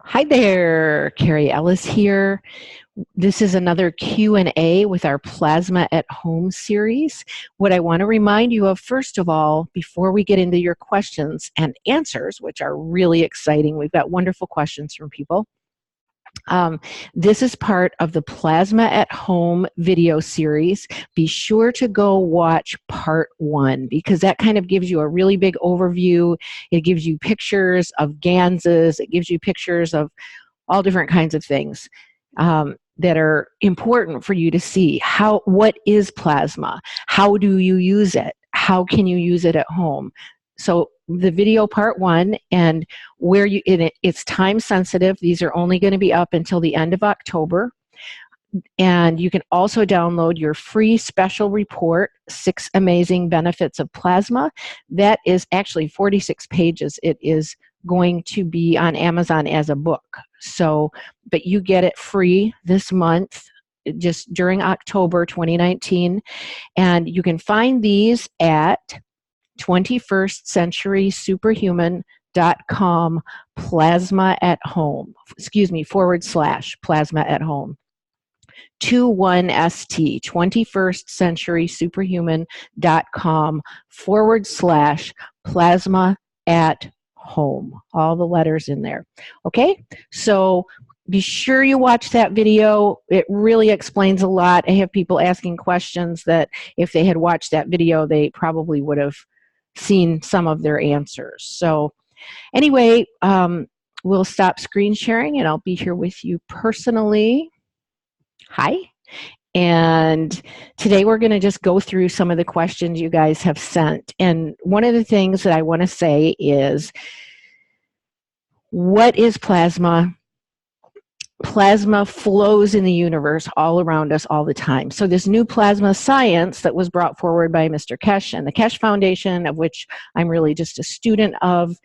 Hi there, Carrie Ellis here. This is another Q&A with our Plasma at Home series. What I want to remind you of, first of all, before we get into your questions and answers, which are really exciting, we've got wonderful questions from people. This is part of the Plasma at Home video series. Be sure to go watch part 1 because that kind of gives you a really big overview. It gives you pictures of Ganses. It gives you pictures of all different kinds of things that are important for you to see. What is plasma? How do you use it? How can you use it at home? So the video part 1, and where it's time sensitive. These are only going to be up until the end of October. And you can also download your free special report, 6 Amazing Benefits of Plasma. That is actually 46 pages. It is going to be on Amazon as a book. So, but you get it free this month, just during October 2019. And you can find these at 21st Century Superhuman.com plasma at home, / plasma at home. 21ST, 21st Century Superhuman.com / plasma at home. All the letters in there. Okay, so be sure you watch that video. It really explains a lot. I have people asking questions that if they had watched that video, they probably would have seen some of their answers. So anyway, we'll stop screen sharing and I'll be here with you personally. Hi. And today we're going to just go through some of the questions you guys have sent. And one of the things that I want to say is, what is plasma? Plasma flows in the universe all around us all the time. So this new plasma science that was brought forward by Mr. Keshe and the Keshe Foundation, of which I'm really just a student of,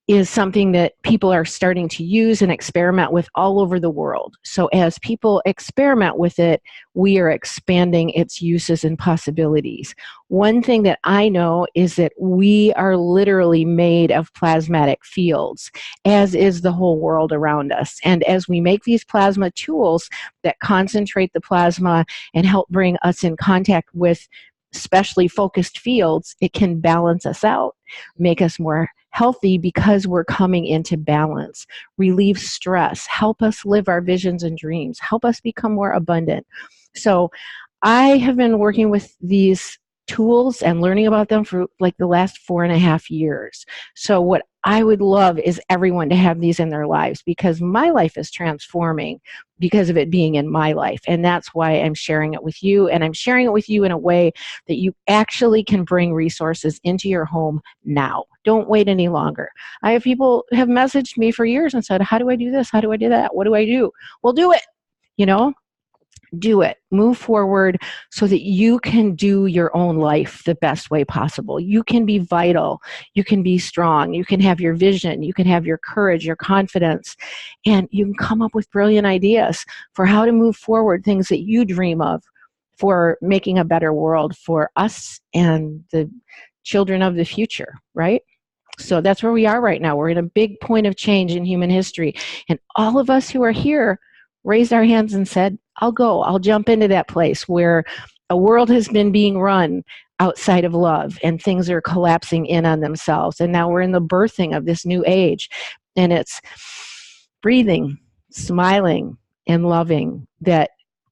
is something that people are starting to use and experiment with all over the world. So as people experiment with it, we are expanding its uses and possibilities. One thing that I know is that we are literally made of plasmatic fields, as is the whole world around us. And as we make these plasma tools that concentrate the plasma and help bring us in contact with specially focused fields, it can balance us out, make us more healthy because we're coming into balance, relieve stress, help us live our visions and dreams, help us become more abundant. So I have been working with these tools and learning about them for like the last 4.5 years. So what I would love is everyone to have these in their lives, because my life is transforming because of it being in my life. And that's why I'm sharing it with you. And I'm sharing it with you in a way that you actually can bring resources into your home now. Don't wait any longer. I have people have messaged me for years and said, how do I do this? How do I do that? What do I do? Well, do it. Do it. Move forward so that you can do your own life the best way possible. You can be vital. You can be strong. You can have your vision. You can have your courage, your confidence, and you can come up with brilliant ideas for how to move forward, things that you dream of for making a better world for us and the children of the future, right? So that's where we are right now. We're in a big point of change in human history. And all of us who are here raised our hands and said, I'll jump into that place where a world has been being run outside of love and things are collapsing in on themselves. And now we're in the birthing of this new age. And it's breathing, smiling, and loving that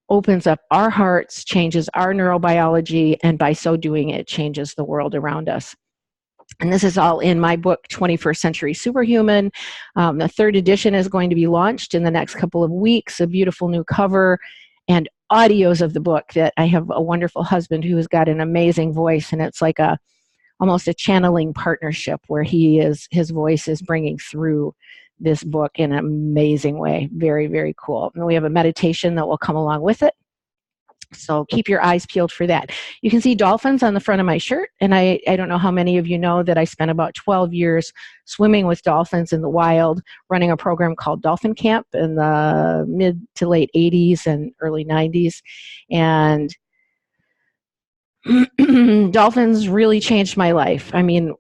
opens up our hearts, changes our neurobiology, and by so doing, it changes the world around us. And this is all in my book, 21st Century Superhuman. The 3rd edition is going to be launched in the next couple of weeks, a beautiful new cover and audios of the book that I have a wonderful husband who has got an amazing voice, and it's like almost a channeling partnership where his voice is bringing through this book in an amazing way. Very, very cool. And we have a meditation that will come along with it. So keep your eyes peeled for that. You can see dolphins on the front of my shirt. And I don't know how many of you know that I spent about 12 years swimming with dolphins in the wild, running a program called Dolphin Camp in the mid to late 80s and early 90s. And dolphins really changed my life. I mean,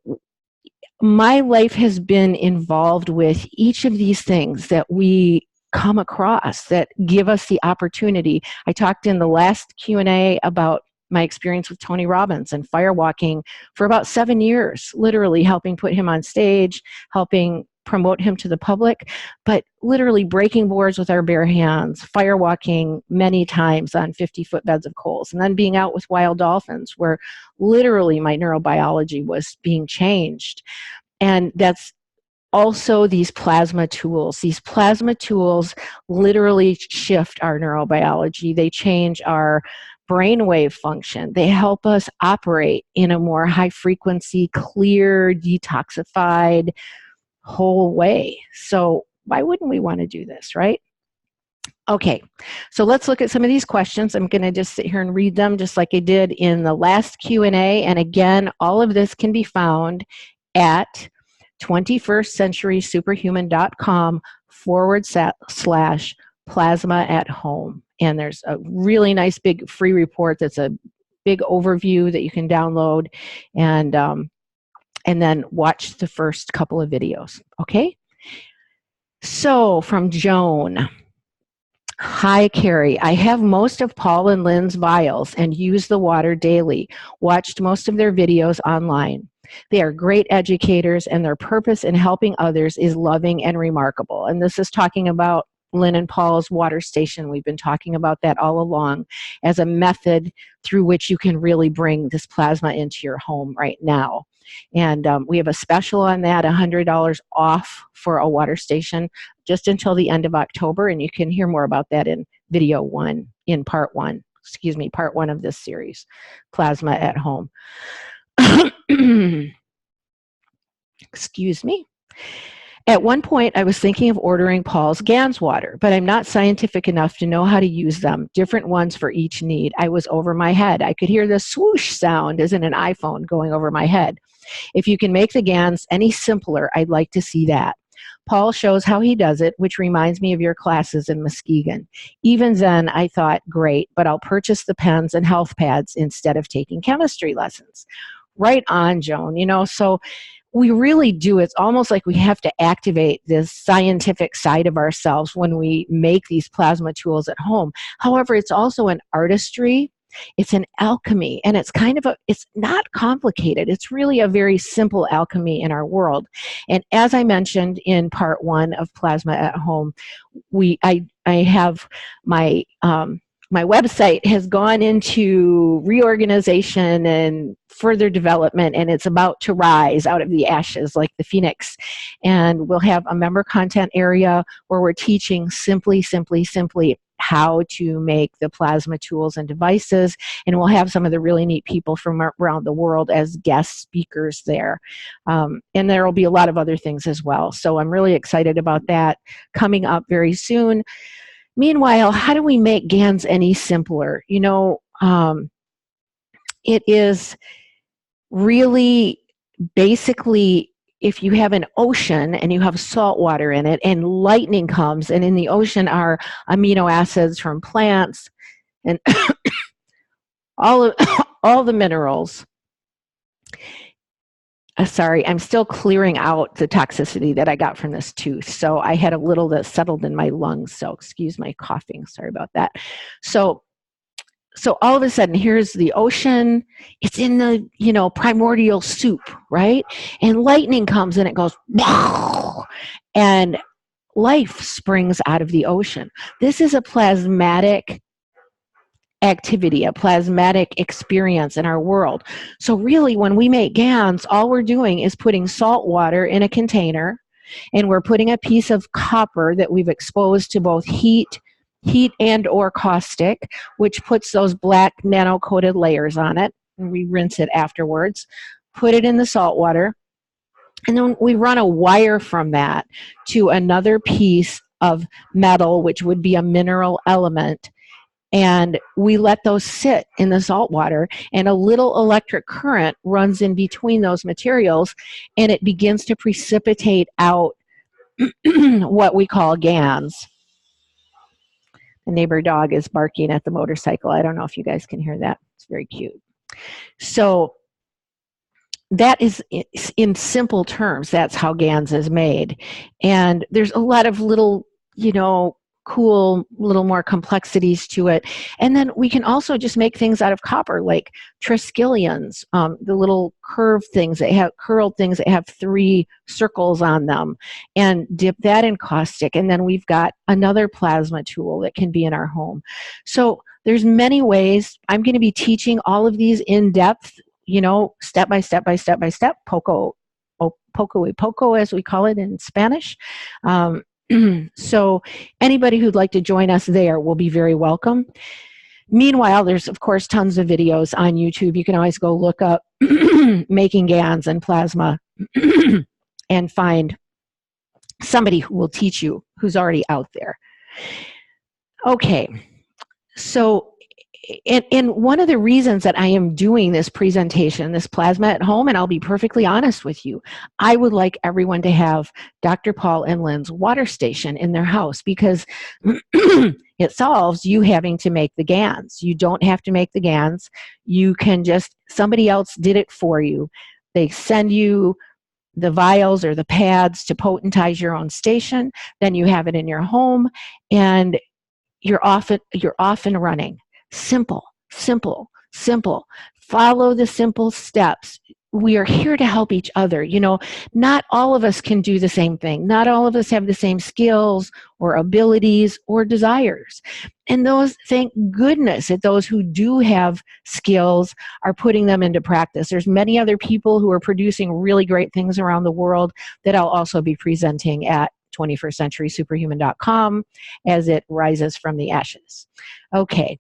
my life has been involved with each of these things that we come across that give us the opportunity. I talked in the last Q&A about my experience with Tony Robbins and firewalking for about 7 years, literally helping put him on stage, helping promote him to the public, but literally breaking boards with our bare hands, firewalking many times on 50-foot beds of coals, and then being out with wild dolphins where literally my neurobiology was being changed. And that's also these plasma tools. These plasma tools literally shift our neurobiology. They change our brainwave function. They help us operate in a more high frequency, clear, detoxified, whole way. So why wouldn't we want to do this, right? Okay, so let's look at some of these questions. I'm going to just sit here and read them just like I did in the last Q&A. And again, all of this can be found at 21stcenturysuperhuman.com/plasma at home. And there's a really nice big free report that's a big overview that you can download and then watch the first couple of videos, okay? So from Joan. Hi, Carrie. I have most of Paul and Lynn's vials and use the water daily. Watched most of their videos online. They are great educators and their purpose in helping others is loving and remarkable. And this is talking about Lynn and Paul's water station. We've been talking about that all along as a method through which you can really bring this plasma into your home right now. And we have a special on that, $100 off for a water station just until the end of October. And you can hear more about that in video one, in part one of this series, Plasma at Home. Excuse me. At one point, I was thinking of ordering Paul's Gans water, but I'm not scientific enough to know how to use them, different ones for each need. I was over my head. I could hear the swoosh sound as in an iPhone going over my head. If you can make the Gans any simpler, I'd like to see that. Paul shows how he does it, which reminds me of your classes in Muskegon. Even then, I thought, great, but I'll purchase the pens and health pads instead of taking chemistry lessons. Right on, Joan. You know, so we really do. It's almost like we have to activate this scientific side of ourselves when we make these plasma tools at home. However, it's also an artistry. It's an alchemy, and it's it's not complicated. It's really a very simple alchemy in our world. And as I mentioned in part one of Plasma at Home, I have my my website has gone into reorganization and further development, and it's about to rise out of the ashes like the phoenix. And we'll have a member content area where we're teaching simply how to make the plasma tools and devices, and we'll have some of the really neat people from around the world as guest speakers there. And there will be a lot of other things as well. So I'm really excited about that coming up very soon. Meanwhile, how do we make Gans any simpler? You know, it is really basically if you have an ocean and you have salt water in it and lightning comes, and in the ocean are amino acids from plants and all the minerals. Sorry, I'm still clearing out the toxicity that I got from this tooth. So I had a little that settled in my lungs. So excuse my coughing. Sorry about that. So all of a sudden, here's the ocean. It's in the, primordial soup, right? And lightning comes and it goes, and life springs out of the ocean. This is a plasmatic activity, a plasmatic experience in our world. So really, when we make Gans, all we're doing is putting salt water in a container, and we're putting a piece of copper that we've exposed to both heat and or caustic, which puts those black nano-coated layers on it, and we rinse it afterwards, put it in the salt water, and then we run a wire from that to another piece of metal, which would be a mineral element, and we let those sit in the salt water, and a little electric current runs in between those materials, and it begins to precipitate out what we call Gans. The neighbor dog is barking at the motorcycle. I don't know if you guys can hear that. It's very cute. So that is, in simple terms, that's how Gans is made. And there's a lot of little, cool little more complexities to it. And then we can also just make things out of copper, like triskelions, the little curled things that have 3 circles on them, and dip that in caustic. And then we've got another plasma tool that can be in our home. So there's many ways. I'm going to be teaching all of these in depth, step by step, poco y poco, as we call it in Spanish. So anybody who'd like to join us there will be very welcome. Meanwhile, there's, of course, tons of videos on YouTube. You can always go look up making Gans and plasma and find somebody who will teach you who's already out there. Okay, so and one of the reasons that I am doing this presentation, this plasma at home, and I'll be perfectly honest with you, I would like everyone to have Dr. Paul and Lynn's water station in their house, because it solves you having to make the Gans. You don't have to make the Gans. You can just, somebody else did it for you. They send you the vials or the pads to potentize your own station. Then you have it in your home, and you're off and running. Simple, simple, simple. Follow the simple steps. We are here to help each other. Not all of us can do the same thing. Not all of us have the same skills or abilities or desires. And thank goodness that those who do have skills are putting them into practice. There's many other people who are producing really great things around the world that I'll also be presenting at 21stCenturySuperhuman.com as it rises from the ashes. Okay.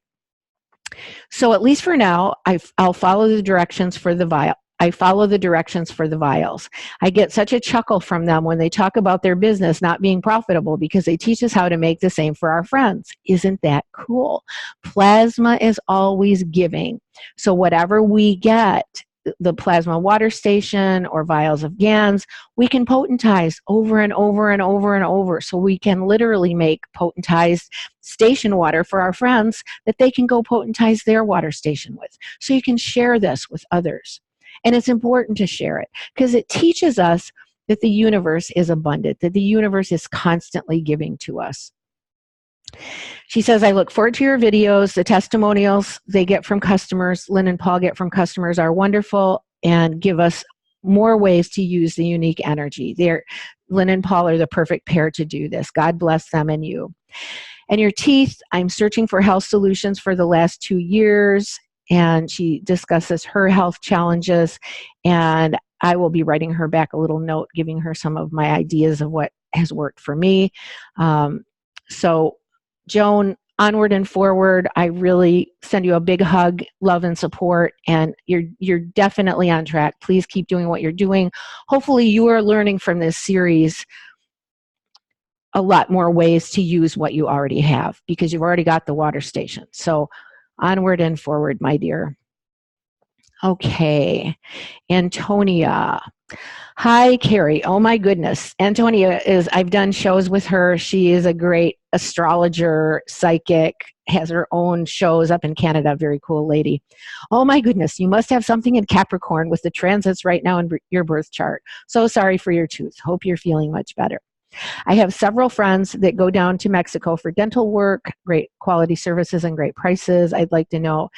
So at least for now, I'll follow the directions for the vial. I follow the directions for the vials. I get such a chuckle from them when they talk about their business not being profitable, because they teach us how to make the same for our friends. Isn't that cool? Plasma is always giving. So whatever we get, the plasma water station or vials of Gans, we can potentize over and over and over and over. So we can literally make potentized station water for our friends that they can go potentize their water station with. So you can share this with others. And it's important to share it, because it teaches us that the universe is abundant, that the universe is constantly giving to us. She says, I look forward to your videos. The testimonials they get from customers, Lynn and Paul get from customers, are wonderful and give us more ways to use the unique energy. Lynn and Paul are the perfect pair to do this. God bless them and you. And your teeth, I'm searching for health solutions for the last 2 years. And she discusses her health challenges. And I will be writing her back a little note, giving her some of my ideas of what has worked for me. So Joan, onward and forward. I really send you a big hug, love and support, and you're definitely on track. Please keep doing what you're doing. Hopefully you are learning from this series a lot more ways to use what you already have, because you've already got the water station. So onward and forward, my dear. Okay, Antonia. Hi, Carrie. Oh my goodness. Antonia I've done shows with her. She is a great astrologer, psychic, has her own shows up in Canada. Very cool lady. Oh my goodness. You must have something in Capricorn with the transits right now in your birth chart. So sorry for your tooth. Hope you're feeling much better. I have several friends that go down to Mexico for dental work, great quality services and great prices. I'd like to know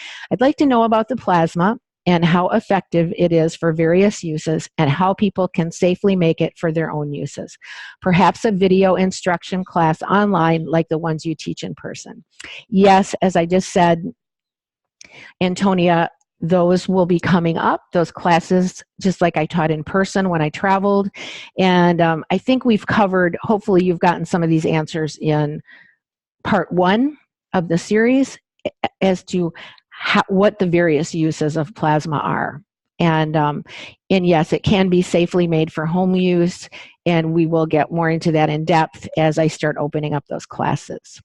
about the plasma and how effective it is for various uses, and how people can safely make it for their own uses. Perhaps a video instruction class online like the ones you teach in person. Yes, as I just said, Antonia, those will be coming up, those classes, just like I taught in person when I traveled. And I think we've covered, hopefully you've gotten some of these answers in part 1 of the series as to what the various uses of plasma are. And yes, it can be safely made for home use, and we will get more into that in depth as I start opening up those classes.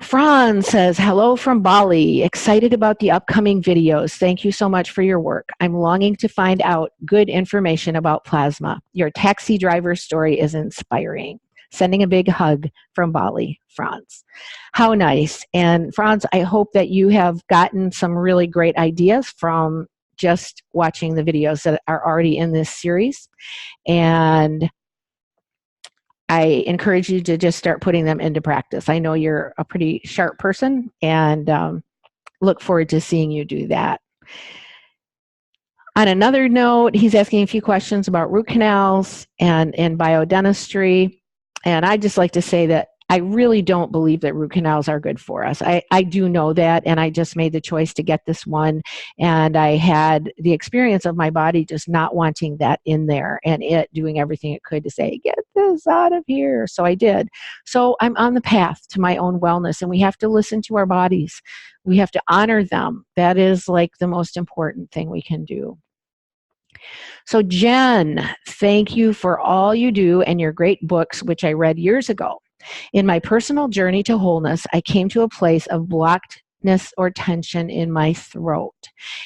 Franz says, hello from Bali. Excited about the upcoming videos. Thank you so much for your work. I'm longing to find out good information about plasma. Your taxi driver story is inspiring. Sending a big hug from Bali, Franz. How nice. And Franz, I hope that you have gotten some really great ideas from just watching the videos that are already in this series. And I encourage you to just start putting them into practice. I know you're a pretty sharp person, and look forward to seeing you do that. On another note, he's asking a few questions about root canals and biodentistry. And I just like to say that I really don't believe that root canals are good for us. I do know that, and I just made the choice to get this one. And I had the experience of my body just not wanting that in there, and it doing everything it could to say, get this out of here. So I did. So I'm on the path to my own wellness, and we have to listen to our bodies. We have to honor them. That is like the most important thing we can do. So Jen, thank you for all you do and your great books, which I read years ago. In my personal journey to wholeness, I came to a place of blockedness or tension in my throat.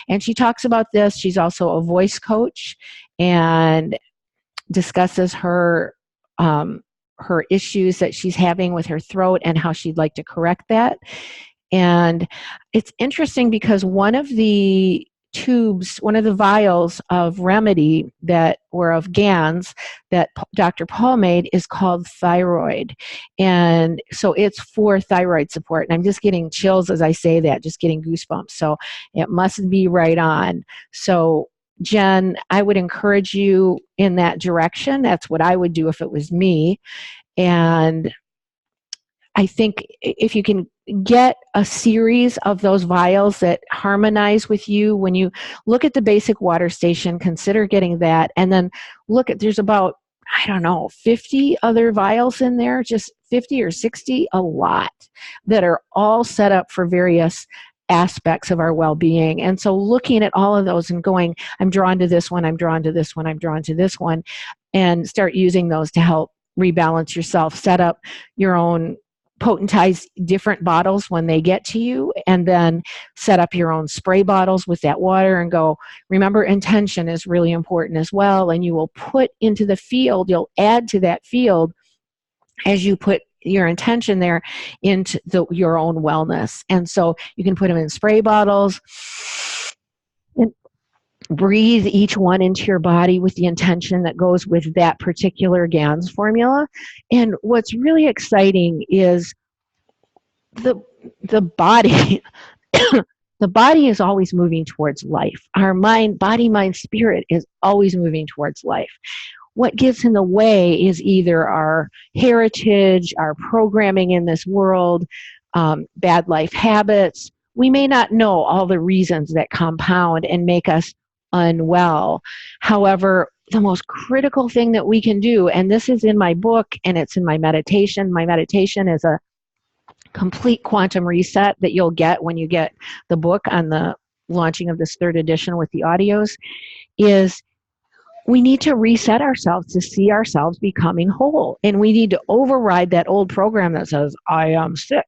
And she talks about this. She's also a voice coach and discusses her issues that she's having with her throat and how she'd like to correct that. And it's interesting because one of the vials of remedy that were of Gans that Dr. Paul made is called thyroid. And so it's for thyroid support. And I'm just getting chills as I say that, just getting goosebumps. So it must be right on. So Jen, I would encourage you in that direction. That's what I would do if it was me. And I think if you can get a series of those vials that harmonize with you, when you look at the basic water station, consider getting that. And then there's about, 50 other vials in there, just 50 or 60, a lot, that are all set up for various aspects of our well-being. And so looking at all of those and going, I'm drawn to this one, I'm drawn to this one, I'm drawn to this one, and start using those to help rebalance yourself, set up your own potentize different bottles when they get to you, and then set up your own spray bottles with that water and go, remember, intention is really important as well. And you will put into the field, you'll add to that field as you put your intention there into your own wellness. And so you can put them in spray bottles and breathe each one into your body with the intention that goes with that particular Gans formula. And what's really exciting is the body. The body is always moving towards life. Our body, mind, spirit is always moving towards life. What gets in the way is either our heritage, our programming in this world, bad life habits. We may not know all the reasons that compound and make us unwell. However, the most critical thing that we can do, and this is in my book and it's in my meditation is a complete quantum reset that you'll get when you get the book on the launching of this 3rd edition with the audios, is we need to reset ourselves to see ourselves becoming whole. And we need to override that old program that says, I am sick,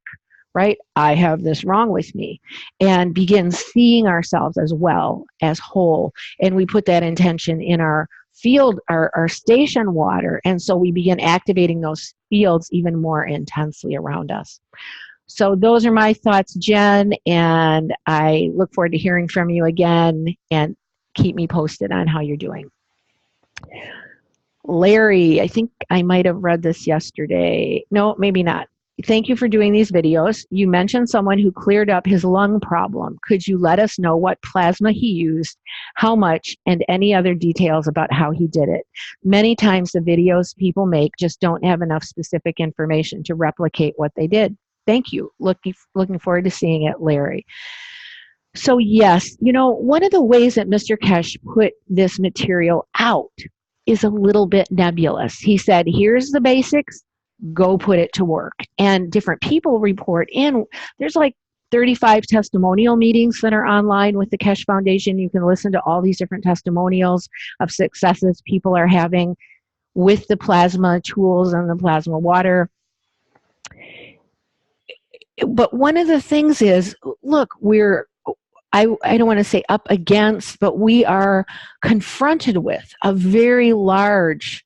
right? I have this wrong with me, and begin seeing ourselves as well, as whole. And we put that intention in our field, our station water. And so we begin activating those fields even more intensely around us. So those are my thoughts, Jen, and I look forward to hearing from you again, and keep me posted on how you're doing. Larry, I think I might have read this yesterday. No, maybe not. Thank you for doing these videos. You mentioned someone who cleared up his lung problem. Could you let us know what plasma he used, how much, and any other details about how he did it? Many times the videos people make just don't have enough specific information to replicate what they did. Thank you. Looking forward to seeing it, Larry. So yes, one of the ways that Mr. Kesh put this material out is a little bit nebulous. He said, here's the basics, go put it to work. And different people report in. There's like 35 testimonial meetings that are online with the Kesh Foundation. You can listen to all these different testimonials of successes people are having with the plasma tools and the plasma water. But one of the things is, look, I don't want to say up against, but we are confronted with a very large,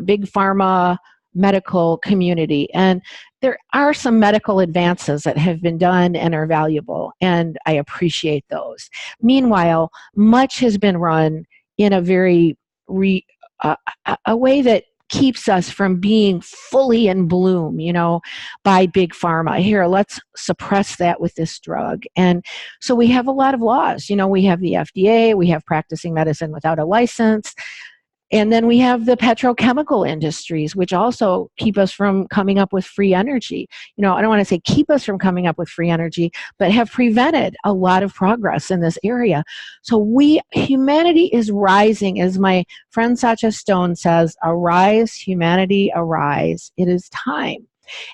big pharma medical community. And there are some medical advances that have been done and are valuable, and I appreciate those. Meanwhile, much has been run in a very a way that keeps us from being fully in bloom, by big pharma. Here, let's suppress that with this drug. And so we have a lot of laws. We have the FDA, we have practicing medicine without a license, and then we have the petrochemical industries, which also keep us from coming up with free energy. I don't want to say keep us from coming up with free energy, but have prevented a lot of progress in this area. So humanity is rising, as my friend Sacha Stone says, arise, humanity, arise. It is time.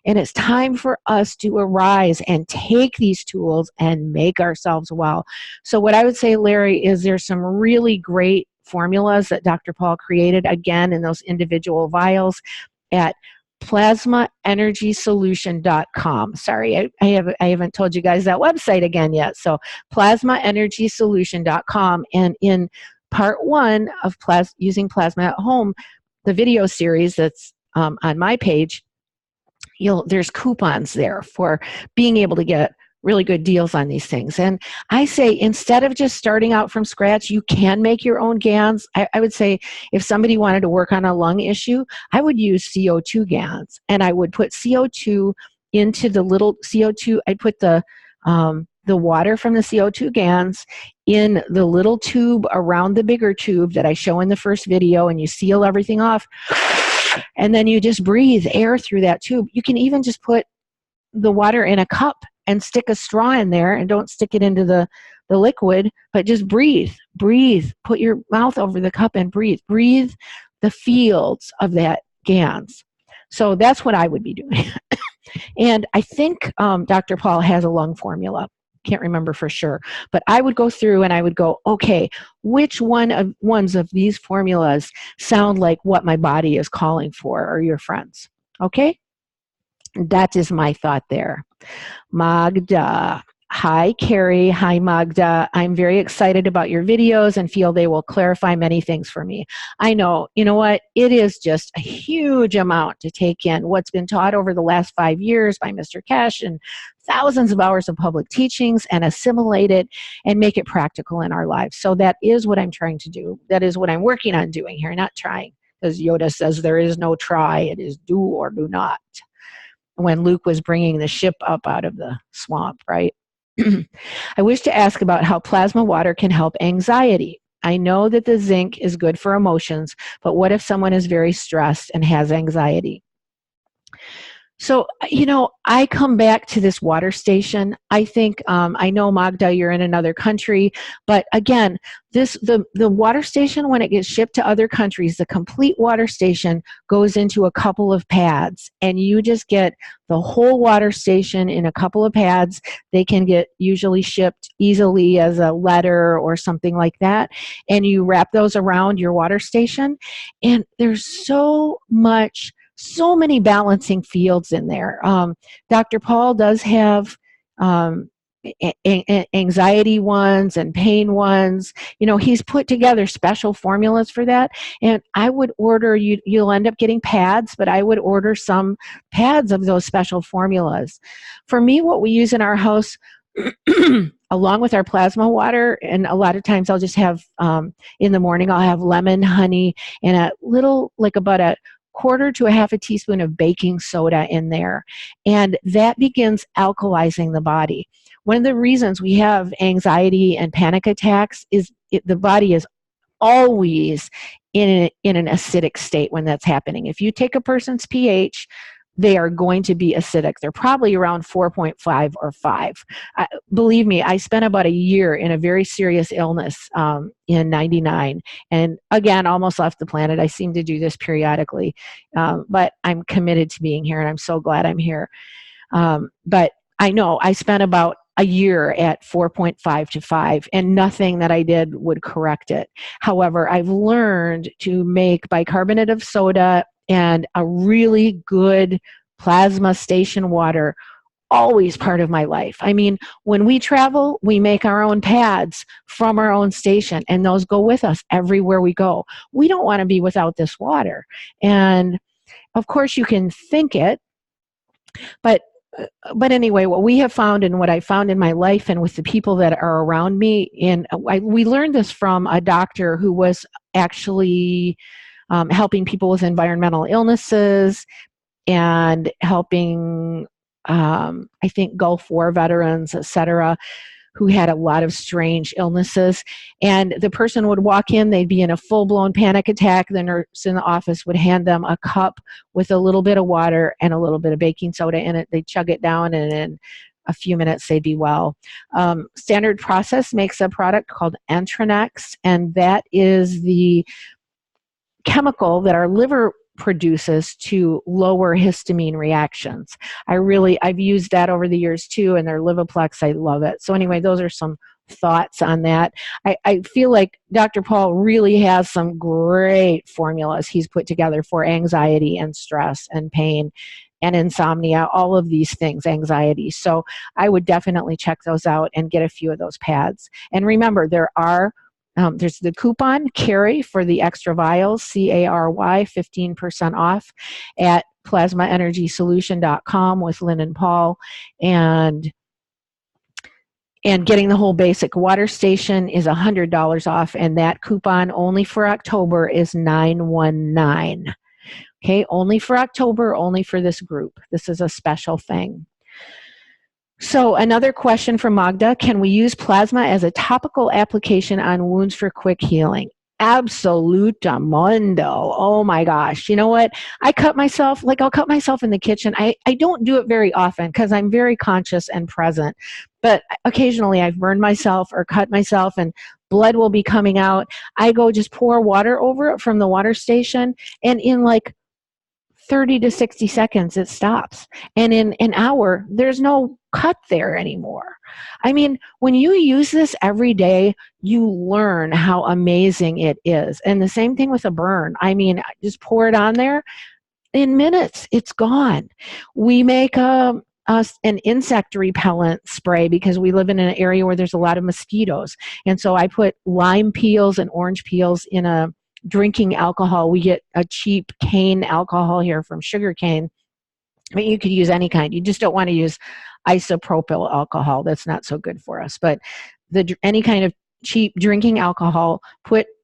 And it's time for us to arise and take these tools and make ourselves well. So what I would say, Larry, is there's some really great formulas that Dr. Paul created, again, in those individual vials at plasmaenergysolution.com. Sorry, I haven't told you guys that website again yet. So plasmaenergysolution.com. And in part 1 of using plasma at home, the video series that's on my page, there's coupons there for being able to get really good deals on these things. And I say, instead of just starting out from scratch, you can make your own GANs. I would say if somebody wanted to work on a lung issue, I would use CO2 GANs, and I would put CO2 into the little CO2. I'd put the water from the CO2 GANs in the little tube around the bigger tube that I show in the first video, and you seal everything off. And then you just breathe air through that tube. You can even just put the water in a cup and stick a straw in there, and don't stick it into the liquid, but just breathe. Put your mouth over the cup and breathe the fields of that GANs. So that's what I would be doing. And I think Dr. Paul has a lung formula. Can't remember for sure, but I would go through and I would go, okay, which ones of these formulas sound like what my body is calling for, or your friends? Okay, that is my thought there. Magda. Hi, Carrie. Hi, Magda. I'm very excited about your videos and feel they will clarify many things for me. I know, you know what? It is just a huge amount to take in what's been taught over the last 5 years by Mr. Kesh and thousands of hours of public teachings, and assimilate it and make it practical in our lives. So that is what I'm trying to do. That is what I'm working on doing here, not trying. As Yoda says, there is no try. It is do or do not. When Luke was bringing the ship up out of the swamp, right? I wish to ask about how plasma water can help anxiety. I know that the zinc is good for emotions, but what if someone is very stressed and has anxiety? So, I come back to this water station. I think, I know, Magda, you're in another country, but again, the water station, when it gets shipped to other countries, the complete water station goes into a couple of pads, and you just get the whole water station in a couple of pads. They can get usually shipped easily as a letter or something like that, and you wrap those around your water station, and there's so many balancing fields in there. Dr. Paul does have anxiety ones and pain ones. He's put together special formulas for that. And I would order, you'll end up getting pads, but I would order some pads of those special formulas. For me, what we use in our house, along with our plasma water, and a lot of times I'll just have, in the morning, I'll have lemon, honey, and a little, like about a quarter to a half a teaspoon of baking soda in there. And that begins alkalizing the body. One of the reasons we have anxiety and panic attacks is the body is always in an acidic state when that's happening. If you take a person's pH, they are going to be acidic. They're probably around 4.5 or 5. Believe me, I spent about a year in a very serious illness in 99. And again, almost left the planet. I seem to do this periodically. But I'm committed to being here, and I'm so glad I'm here. But I know I spent about a year at 4.5 to 5, and nothing that I did would correct it. However, I've learned to make bicarbonate of soda and a really good plasma station water always part of my life. I mean, when we travel, we make our own pads from our own station, and those go with us everywhere we go. We don't want to be without this water. And of course, you can think it. But but anyway, what we have found and what I found in my life and with the people that are around me, and we learned this from a doctor who was actually helping people with environmental illnesses and helping, I think, Gulf War veterans, et cetera, who had a lot of strange illnesses. And the person would walk in, they'd be in a full-blown panic attack. The nurse in the office would hand them a cup with a little bit of water and a little bit of baking soda in it. They'd chug it down, and in a few minutes they'd be well. Standard Process makes a product called Entronex, and that is the chemical that our liver produces to lower histamine reactions. I've used that over the years too, and their Livoplex, I love it. So anyway, those are some thoughts on that. I feel like Dr. Paul really has some great formulas he's put together for anxiety and stress and pain and insomnia, all of these things, anxiety. So I would definitely check those out and get a few of those pads. And remember, there's the coupon CARY for the extra vials, CARY, 15% off at plasmaenergysolution.com with Lynn and Paul. And getting the whole basic water station is $100 off, and that coupon only for October is 919. Okay, only for October, only for this group. This is a special thing. So another question from Magda, can we use plasma as a topical application on wounds for quick healing? Absolutamundo. Oh my gosh. You know what? I'll cut myself in the kitchen. I don't do it very often because I'm very conscious and present. But occasionally I've burned myself or cut myself and blood will be coming out. I go just pour water over it from the water station, and in like 30 to 60 seconds, it stops. And in an hour, there's no cut there anymore. I mean, when you use this every day, you learn how amazing it is. And the same thing with a burn. I mean, just pour it on there. In minutes, it's gone. We make an insect repellent spray because we live in an area where there's a lot of mosquitoes. And so I put lime peels and orange peels in a drinking alcohol. We get a cheap cane alcohol here from sugar cane. I mean, you could use any kind. You just don't want to use isopropyl alcohol. That's not so good for us. But any kind of cheap drinking alcohol,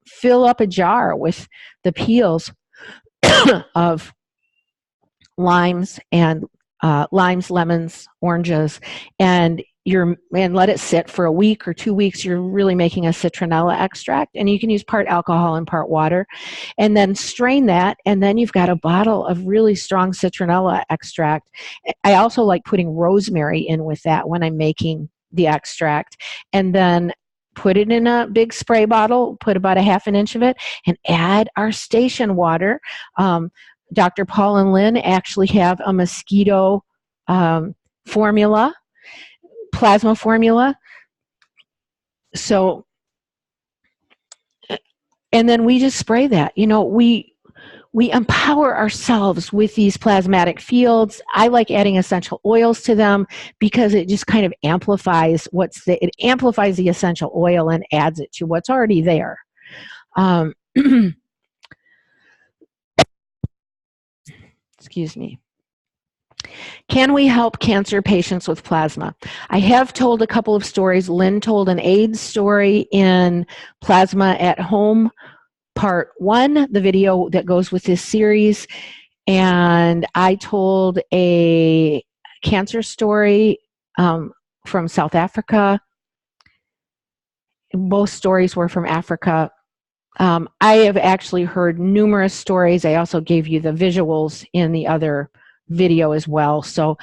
fill up a jar with the peels of limes, lemons, oranges, and let it sit for a week or 2 weeks. You're really making a citronella extract, and you can use part alcohol and part water, and then strain that, and then you've got a bottle of really strong citronella extract. I also like putting rosemary in with that when I'm making the extract, and then put it in a big spray bottle, put about a half an inch of it, and add our station water. Dr. Paul and Lynn actually have a mosquito formula, plasma formula. So, and then we just spray that. You know, we empower ourselves with these plasmatic fields. I like adding essential oils to them because it just kind of amplifies it amplifies the essential oil and adds it to what's already there. Excuse me. Can we help cancer patients with plasma? I have told a couple of stories. Lynn told an AIDS story in Plasma at Home, Part 1, the video that goes with this series. And I told a cancer story from South Africa. Both stories were from Africa. I have actually heard numerous stories. I also gave you the visuals in the other video as well. So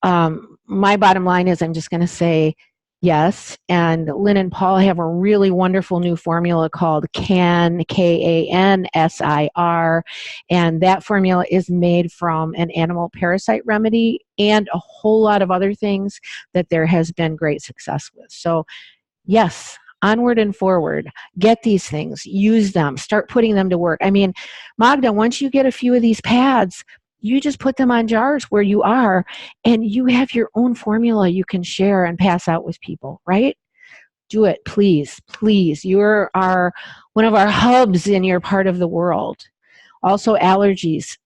my bottom line is I'm just going to say yes. And Lynn and Paul have a really wonderful new formula called CAN, KANSIR. And that formula is made from an animal parasite remedy and a whole lot of other things that there has been great success with. So yes, onward and forward. Get these things, use them, start putting them to work. I mean, Magda, once you get a few of these pads, you just put them on jars where you are, and you have your own formula you can share and pass out with people, right? Do it, please, please. You are one of our hubs in your part of the world. Also, allergies.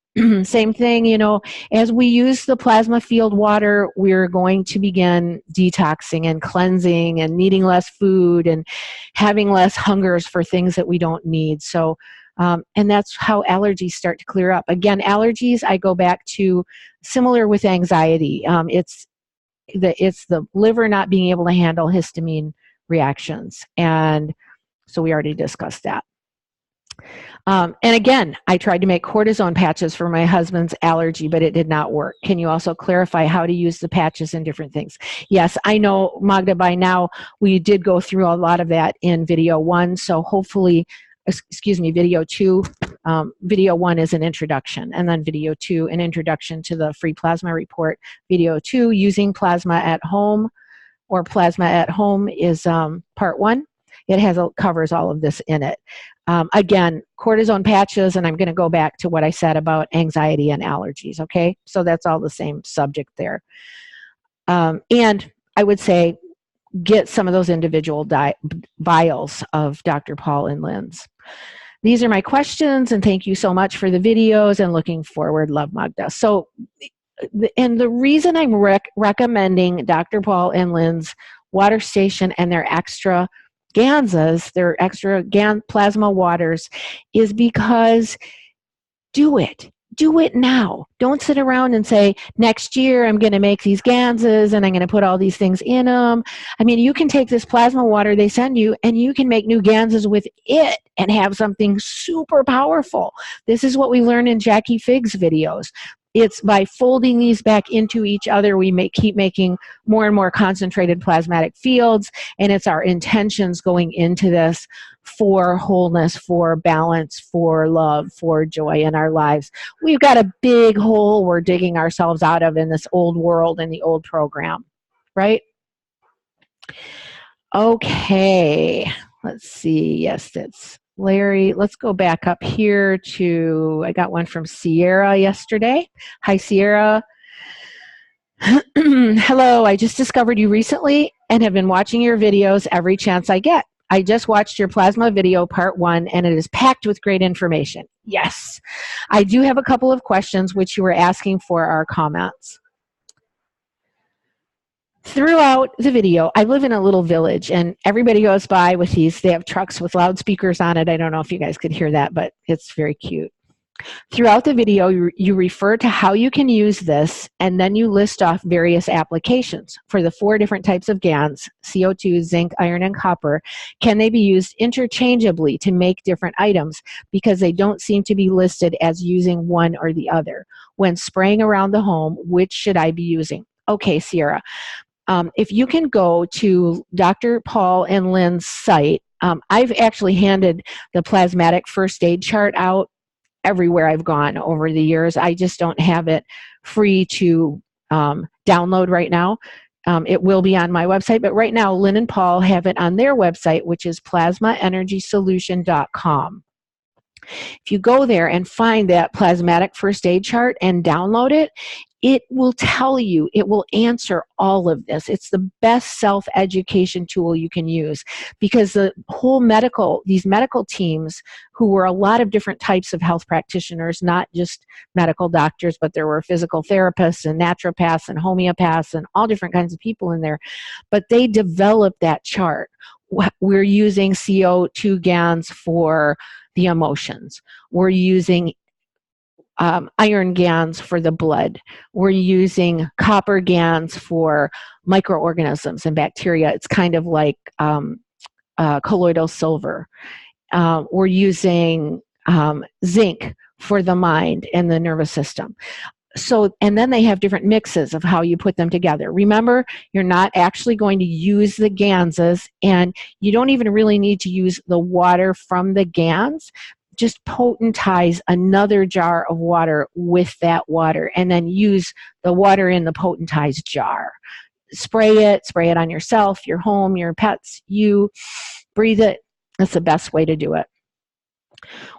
Same thing, you know, as we use the plasma field water, we're going to begin detoxing and cleansing and needing less food and having less hungers for things that we don't need. So, and that's how allergies start to clear up. Again, allergies, I go back to similar with anxiety. It's the liver not being able to handle histamine reactions. And so we already discussed that. And again, I tried to make cortisone patches for my husband's allergy, but it did not work. Can you also clarify how to use the patches in different things? Yes, I know, Magda, by now we did go through a lot of that in video 1. So hopefully, excuse me, video 2. Video 1 is an introduction, and then video 2, an introduction to the free plasma report. Video 2, using plasma at home, or plasma at home, is part 1. It covers all of this in it. Again, cortisone patches, and I'm going to go back to what I said about anxiety and allergies, okay? So that's all the same subject there. And I would say get some of those individual vials of Dr. Paul and Lynn's. These are my questions, and thank you so much for the videos, and looking forward. Love, Magda. So, and the reason I'm recommending Dr. Paul and Lynn's water station and their extra Gansas, their extra plasma waters, is because do it. Do it now. Don't sit around and say, next year I'm going to make these Gansas and I'm going to put all these things in them. I mean, you can take this plasma water they send you and you can make new Gansas with it and have something super powerful. This is what we learn in Jackie Figg's videos. It's by folding these back into each other, we keep making more and more concentrated plasmatic fields, and it's our intentions going into this for wholeness, for balance, for love, for joy in our lives. We've got a big hole we're digging ourselves out of in this old world and the old program, right? Okay, let's see. Yes, that's Larry. Let's go back up here to, I got one from Sierra yesterday. Hi, Sierra. Hello, I just discovered you recently and have been watching your videos every chance I get. I just watched your plasma video part 1 and it is packed with great information. Yes, I do have a couple of questions which you were asking for our comments. Throughout the video, I live in a little village and everybody goes by with they have trucks with loudspeakers on it. I don't know if you guys could hear that, but it's very cute. Throughout the video, you refer to how you can use this, and then you list off various applications. For the 4 different types of GANs, CO2, zinc, iron, and copper, can they be used interchangeably to make different items because they don't seem to be listed as using one or the other? When spraying around the home, which should I be using? Okay, Sierra. If you can go to Dr. Paul and Lynn's site, I've actually handed the plasmatic first aid chart out everywhere I've gone over the years. I just don't have it free to download right now. It will be on my website, but right now Lynn and Paul have it on their website, which is plasmaenergysolution.com. If you go there and find that plasmatic first aid chart and download it, it will tell you, it will answer all of this. It's the best self-education tool you can use because the whole these medical teams, who were a lot of different types of health practitioners, not just medical doctors, but there were physical therapists and naturopaths and homeopaths and all different kinds of people in there, but they developed that chart. We're using CO2 GANs for the emotions. We're using iron GANs for the blood. We're using copper GANs for microorganisms and bacteria. It's kind of like colloidal silver. We're using zinc for the mind and the nervous system. So, and then they have different mixes of how you put them together. Remember, you're not actually going to use the Gansas, and you don't even really need to use the water from the Gans. Just potentize another jar of water with that water, and then use the water in the potentized jar. Spray it on yourself, your home, your pets, you breathe it. That's the best way to do it.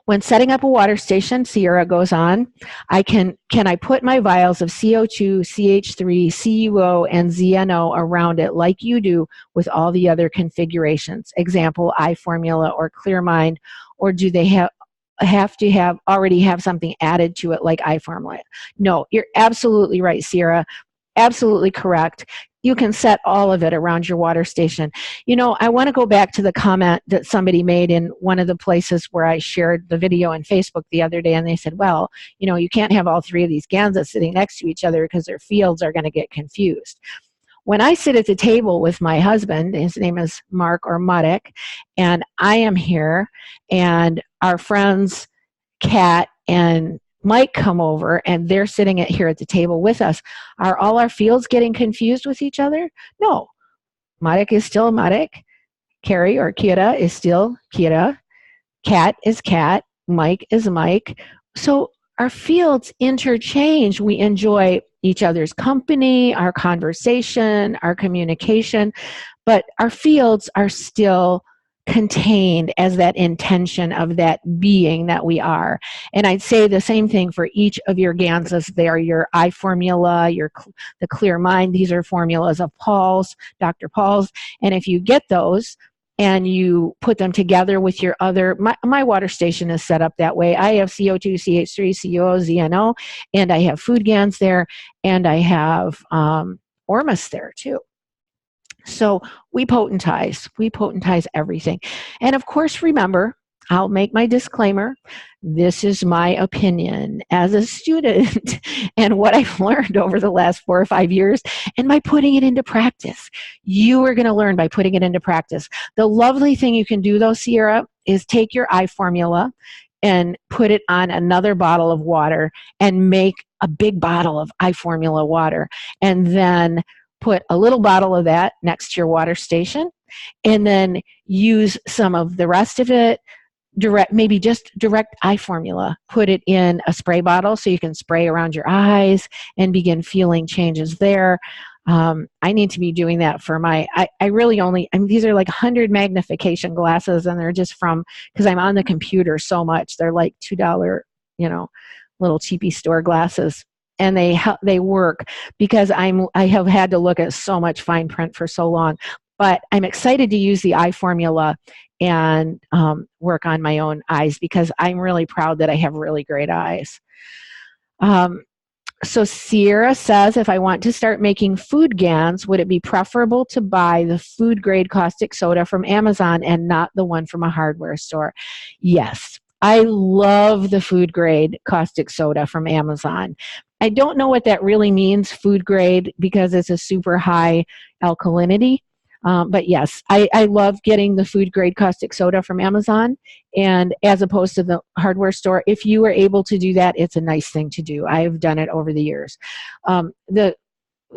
When setting up a water station, Sierra goes on, can I put my vials of CO2, CH3, CuO, and ZNO around it like you do with all the other configurations? Example, iFormula or ClearMind, or do they have to already have something added to it like iFormula. No, you're absolutely right, Sierra. Absolutely correct. You can set all of it around your water station. I want to go back to the comment that somebody made in one of the places where I shared the video on Facebook the other day, and they said, well, you can't have all three of these Gansas sitting next to each other because their fields are going to get confused. When I sit at the table with my husband, his name is Mark or Muddick, and I am here, and our friends Kat and Mike come over, and they're sitting here at the table with us. Are all our fields getting confused with each other? No. Muddick is still Muddick. Carrie or Kira is still Kira. Kat is Kat. Mike is Mike. So our fields interchange. We enjoy each other's company, our conversation, our communication, but our fields are still contained as that intention of that being that we are. And I'd say the same thing for each of your Gansas. They are your I formula, the clear mind. These are formulas of Dr. Paul's. And if you get those and you put them together with your other, my water station is set up that way. I have CO2, CH3, COO, ZNO, and I have food Gans there, and I have Ormus there too. So we potentize everything. And of course, remember, I'll make my disclaimer. This is my opinion as a student and what I've learned over the last 4 or 5 years, and by putting it into practice. You are going to learn by putting it into practice. The lovely thing you can do, though, Sierra, is take your I formula and put it on another bottle of water and make a big bottle of I formula water, and then put a little bottle of that next to your water station, and then use some of the rest of it, maybe just direct I formula. Put it in a spray bottle so you can spray around your eyes and begin feeling changes there. I need to be doing that for I really only, these are like 100 magnification glasses, and they're just because I'm on the computer so much. They're like $2, little cheapy store glasses. And they work because I have had to look at so much fine print for so long. But I'm excited to use the I formula and work on my own eyes, because I'm really proud that I have really great eyes. So Sierra says, if I want to start making food Gans, would it be preferable to buy the food grade caustic soda from Amazon and not the one from a hardware store? Yes. I love the food grade caustic soda from Amazon. I don't know what that really means, food grade, because it's a super high alkalinity. But yes, I love getting the food grade caustic soda from Amazon, and as opposed to the hardware store. If you are able to do that, it's a nice thing to do. I've done it over the years. A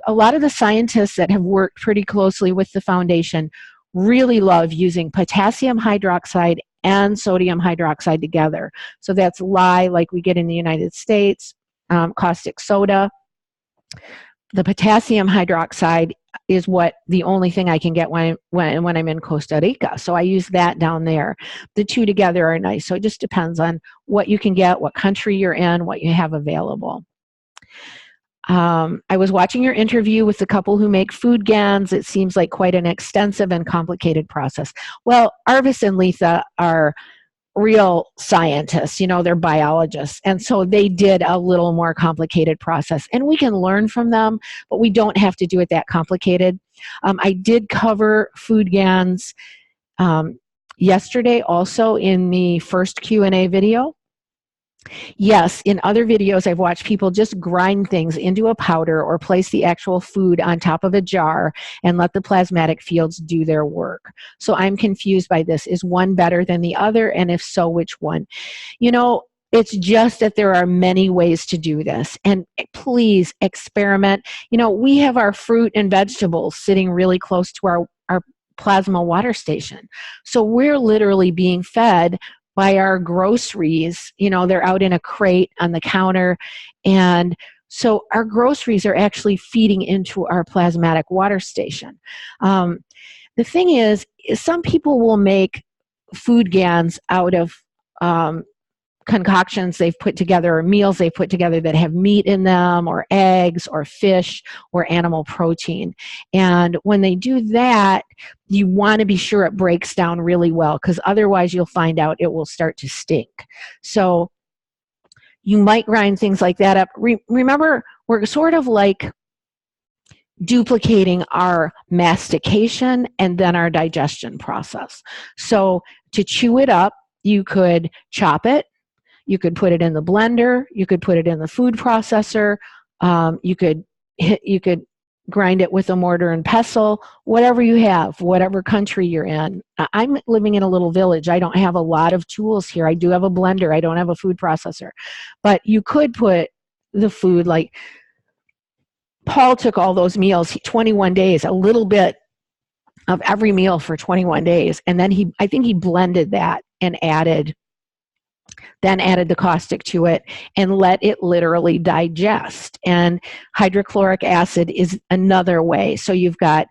lot of the scientists that have worked pretty closely with the foundation really love using potassium hydroxide and sodium hydroxide together. So that's lye, like we get in the United States, caustic soda. The potassium hydroxide is the only thing I can get when I'm in Costa Rica. So I use that down there. The two together are nice. So it just depends on what you can get, what country you're in, what you have available. I was watching your interview with the couple who make food Gans. It seems like quite an extensive and complicated process. Well, Arvis and Letha are real scientists, they're biologists. And so they did a little more complicated process, and we can learn from them, but we don't have to do it that complicated. I did cover food Gans yesterday also in the first Q&A video. Yes, in other videos, I've watched people just grind things into a powder or place the actual food on top of a jar and let the plasmatic fields do their work. So I'm confused by this. Is one better than the other? And if so, which one? It's just that there are many ways to do this. And please experiment. We have our fruit and vegetables sitting really close to our plasma water station. So we're literally being fed by our groceries. They're out in a crate on the counter. And so our groceries are actually feeding into our plasmatic water station. The thing is some people will make food Gans out of concoctions they've put together or meals they've put together that have meat in them or eggs or fish or animal protein. And when they do that, you want to be sure it breaks down really well, because otherwise you'll find out it will start to stink. So you might grind things like that up. Remember, we're sort of like duplicating our mastication and then our digestion process. So to chew it up, you could chop it, you could put it in the blender, you could put it in the food processor, you could grind it with a mortar and pestle, whatever you have, whatever country you're in. I'm living in a little village. I don't have a lot of tools here. I do have a blender. I don't have a food processor. But you could put the food, like Paul took all those meals, 21 days, a little bit of every meal for 21 days. And then I think he blended that and added the caustic to it and let it literally digest. And hydrochloric acid is another way. So you've got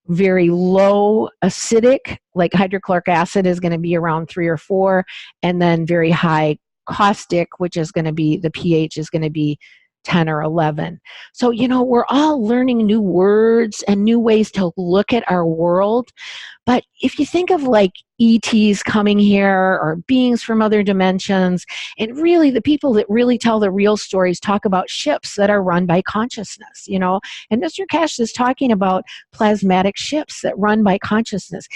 very low acidic, like hydrochloric acid is going to be around 3 or 4, and then very high caustic, which is going to be, the pH is going to be 10 or 11. So, we're all learning new words and new ways to look at our world. But if you think of like ETs coming here or beings from other dimensions, and really the people that really tell the real stories talk about ships that are run by consciousness, and Mr. Cash is talking about plasmatic ships that run by consciousness.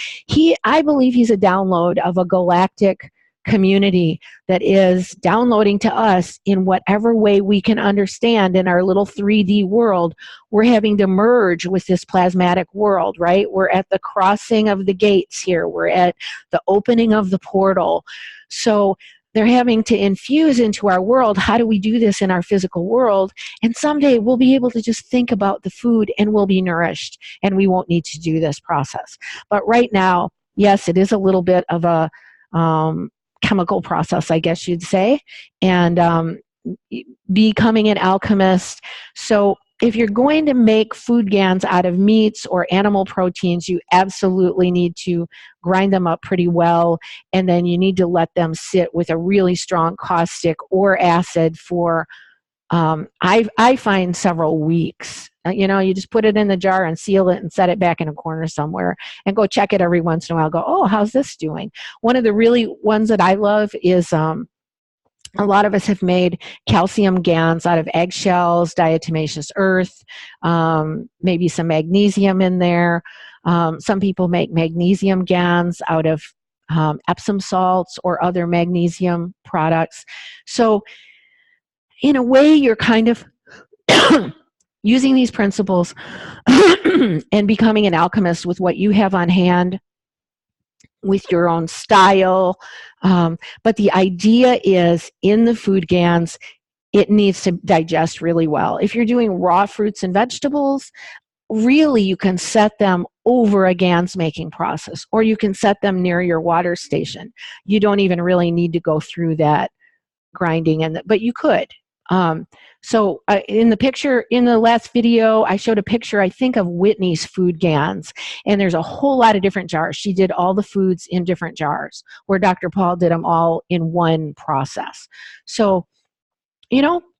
I believe he's a download of a galactic community that is downloading to us in whatever way we can understand in our little 3D world. We're having to merge with this plasmatic world, right? We're at the crossing of the gates here. We're at the opening of the portal. So they're having to infuse into our world. How do we do this in our physical world? And someday we'll be able to just think about the food and we'll be nourished and we won't need to do this process. But right now, yes, it is a little bit of a chemical process, I guess you'd say, and becoming an alchemist. So if you're going to make food GANs out of meats or animal proteins, you absolutely need to grind them up pretty well, and then you need to let them sit with a really strong caustic or acid for I find several weeks. You just put it in the jar and seal it and set it back in a corner somewhere and go check it every once in a while. Go, oh, how's this doing? One of the really ones that I love is a lot of us have made calcium GANs out of eggshells, diatomaceous earth, maybe some magnesium in there. Some people make magnesium GANs out of Epsom salts or other magnesium products. So in a way, you're kind of using these principles and becoming an alchemist with what you have on hand, with your own style. But the idea is, in the food GANs, it needs to digest really well. If you're doing raw fruits and vegetables, really you can set them over a GANs making process, or you can set them near your water station. You don't even really need to go through that grinding, but you could. So in the picture, in the last video, I showed a picture, I think, of Whitney's food GANs, and there's a whole lot of different jars. She did all the foods in different jars, where Dr. Paul did them all in one process. So,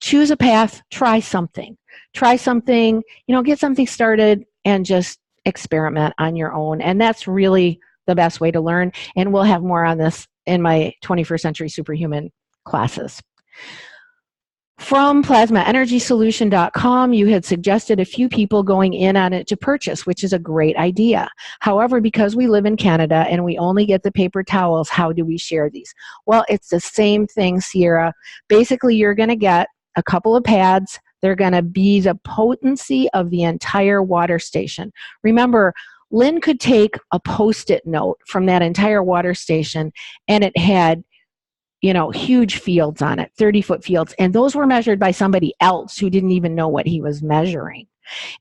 choose a path, try something, get something started, and just experiment on your own. And that's really the best way to learn. And we'll have more on this in my 21st Century Superhuman classes. From plasmaenergysolution.com, you had suggested a few people going in on it to purchase, which is a great idea. However, because we live in Canada and we only get the paper towels, how do we share these? Well, it's the same thing, Sierra. Basically, you're going to get a couple of pads. They're going to be the potency of the entire water station. Remember, Lynn could take a Post-it note from that entire water station, and it had huge fields on it, 30-foot fields. And those were measured by somebody else who didn't even know what he was measuring.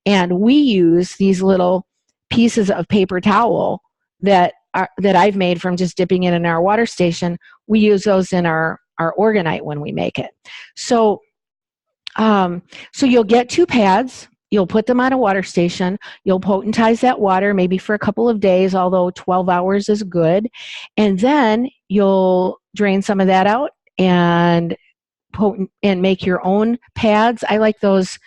And we use these little pieces of paper towel that I've made from just dipping it in our water station. We use those in our orgonite when we make it. So you'll get 2 pads. You'll put them on a water station. You'll potentize that water maybe for a couple of days, although 12 hours is good. And then you'll drain some of that out and potent and make your own pads. I like those.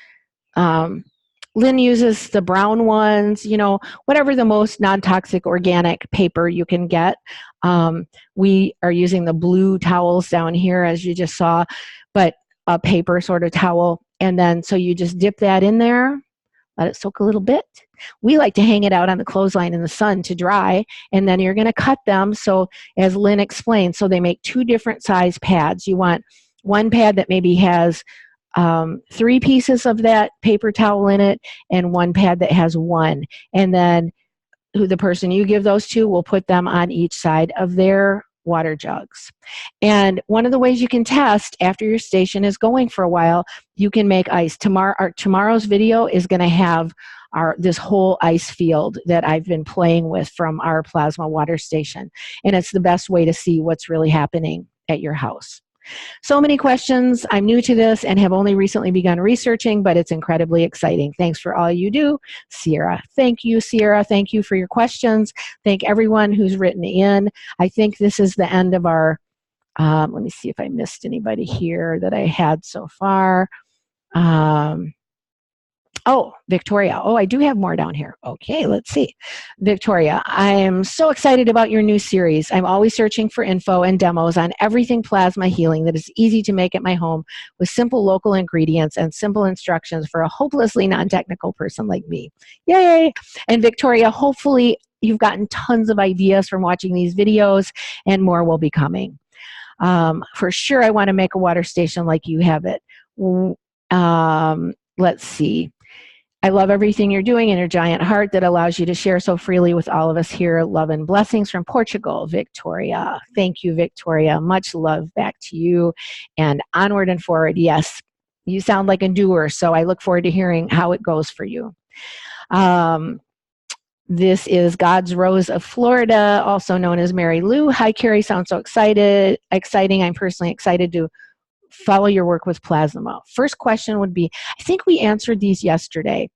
Lynn uses the brown ones, you know, whatever the most non-toxic organic paper you can get. We are using the blue towels down here, as you just saw, but a paper sort of towel. And then, so you just dip that in there, let it soak a little bit. We like to hang it out on the clothesline in the sun to dry, and then you're going to cut them. So as Lynn explained, so they make 2 different size pads. You want one pad that maybe has 3 pieces of that paper towel in it, and one pad that has 1. And then the person you give those to will put them on each side of their water jugs. And one of the ways you can test after your station is going for a while, you can make ice. Tomorrow's video is going to have this whole ice field that I've been playing with from our plasma water station. And it's the best way to see what's really happening at your house. So many questions. I'm new to this and have only recently begun researching, but it's incredibly exciting. Thanks for all you do, Sierra. Thank you, Sierra. Thank you for your questions. Thank everyone who's written in. I think this is the end of our, let me see if I missed anybody here that I had so far. Oh, Victoria. Oh, I do have more down here. Okay, let's see. Victoria, I am so excited about your new series. I'm always searching for info and demos on everything plasma healing that is easy to make at my home with simple local ingredients and simple instructions for a hopelessly non-technical person like me. Yay! And Victoria, hopefully you've gotten tons of ideas from watching these videos, and more will be coming. For sure, I want to make a water station like you have it. Let's see. I love everything you're doing and your giant heart that allows you to share so freely with all of us here. Love and blessings from Portugal, Victoria. Thank you, Victoria. Much love back to you. And onward and forward. Yes, you sound like a doer, so I look forward to hearing how it goes for you. This is God's Rose of Florida, also known as Mary Lou. Hi, Carrie. Sounds so exciting. I'm personally excited to follow your work with plasma. First question would be, I think we answered these yesterday.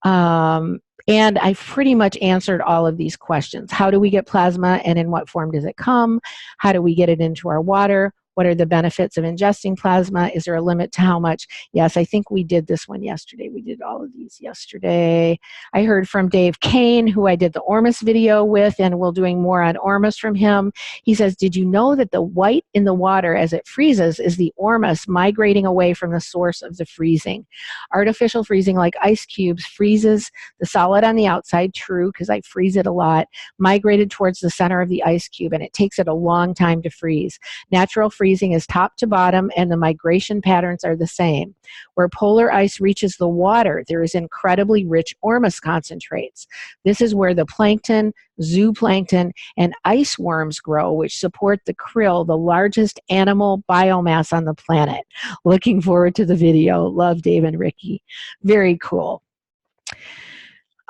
And I've pretty much answered all of these questions. How do we get plasma and in what form does it come? How do we get it into our water? What are the benefits of ingesting plasma? Is there a limit to how much? Yes, I think we did this one yesterday. We did all of these yesterday. I heard from Dave Kane, who I did the Ormus video with, and we're doing more on Ormus from him. He says, did you know that the white in the water as it freezes is the Ormus migrating away from the source of the freezing? Artificial freezing, like ice cubes, freezes the solid on the outside, true, because I freeze it a lot, migrated towards the center of the ice cube, and it takes it a long time to freeze. Natural freezing is top to bottom, and the migration patterns are the same. Where polar ice reaches the water, there is incredibly rich Ormus concentrates. This is where the plankton, zooplankton, and ice worms grow, which support the krill, the largest animal biomass on the planet. Looking forward to the video. Love, Dave and Ricky. Very cool.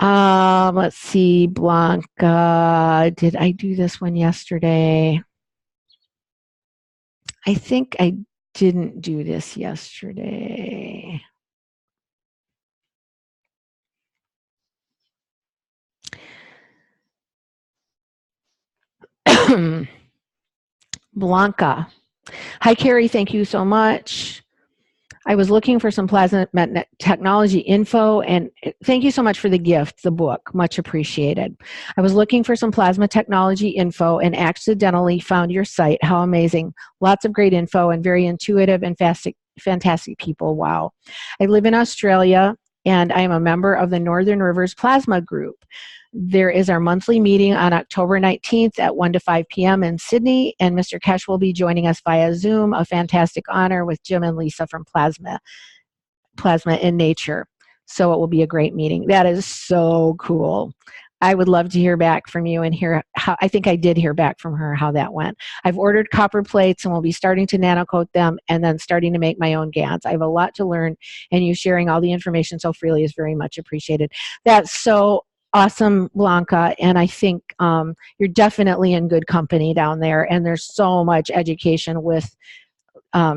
Let's see, Blanca. Did I do this one yesterday? I think I didn't do this yesterday. Blanca. Hi, Carrie. Thank you so much. I was looking for some plasma technology info, and thank you so much for the gift, the book. Much appreciated. I was looking for some plasma technology info and accidentally found your site. How amazing. Lots of great info and very intuitive and fantastic people. Wow. I live in Australia, and I am a member of the Northern Rivers Plasma Group. There is our monthly meeting on October 19th at 1 to 5 p.m. in Sydney, and Mr. Kesh will be joining us via Zoom, a fantastic honor with Jim and Lisa from Plasma in Nature. So it will be a great meeting. That is so cool. I would love to hear back from you and hear how, I think I did hear back from her how that went. I've ordered copper plates and will be starting to nanocoat them and then starting to make my own Gans. I have a lot to learn, and you sharing all the information so freely is very much appreciated. That's so awesome, Blanca, and I think you're definitely in good company down there, and there's so much education with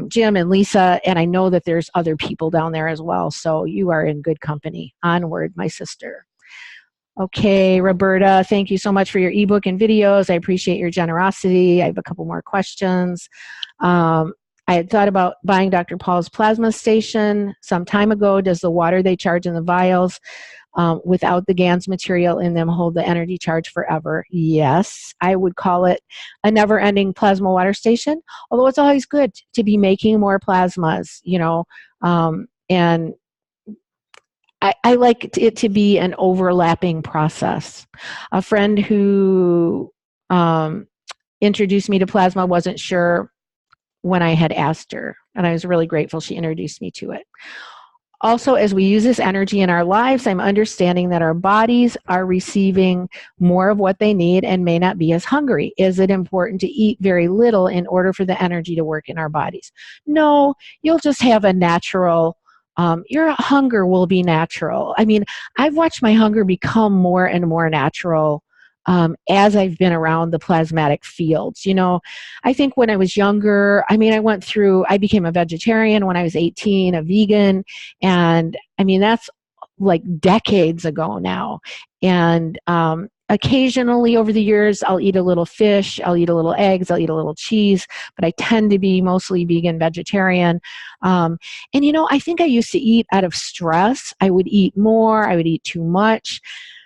Jim and Lisa, and I know that there's other people down there as well, so you are in good company. Onward, my sister. Okay, Roberta, thank you so much for your ebook and videos. I appreciate your generosity. I have a couple more questions. I had thought about buying Dr. Paul's plasma station some time ago. Does the water they charge in the vials without the Gans material in them hold the energy charge forever? Yes, I would call it a never-ending plasma water station, although it's always good to be making more plasmas, and I like it to be an overlapping process. A friend who introduced me to plasma wasn't sure when I had asked her, and I was really grateful she introduced me to it. Also, as we use this energy in our lives, I'm understanding that our bodies are receiving more of what they need and may not be as hungry. Is it important to eat very little in order for the energy to work in our bodies? No, you'll just have a natural, your hunger will be natural. I mean, I've watched my hunger become more and more natural as I've been around the plasmatic fields. I think when I was younger, I became a vegetarian when I was 18, a vegan, and that's like decades ago now. And occasionally over the years, I'll eat a little fish, I'll eat a little eggs, I'll eat a little cheese, but I tend to be mostly vegan, vegetarian. And I think I used to eat out of stress. I would eat more, I would eat too much.